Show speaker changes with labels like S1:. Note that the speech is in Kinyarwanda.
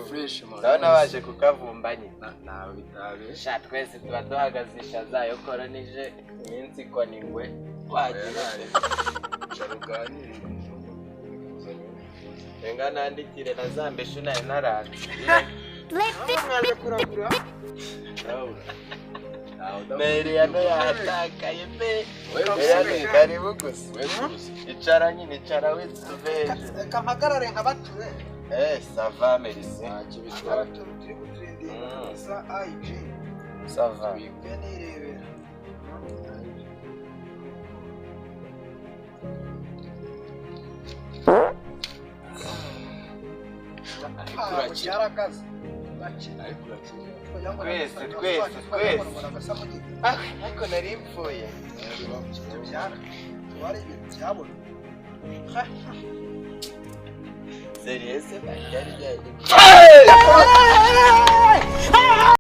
S1: fresh man
S2: ndabona baje kukavumba nyine
S1: nawe bitabe
S2: sha twese tuba duhagazisha zayo koronije iminsi ko ningwe wagira
S1: charuganire
S2: Enga nandikire nazambeshe nayo naranze
S1: mwanze kuragura
S2: Meri yano yatakaye pe
S1: wewe
S2: karibu gusa
S1: wewe
S2: icara nyine icara witsubeje
S3: kamagarare nkabature
S2: ça va merci
S1: kibitwara
S3: turi gutrendinga sa IG
S2: ça va
S3: twebwe nirebera cyarakaze
S2: twese ariko nari mpfuye seriese byari byari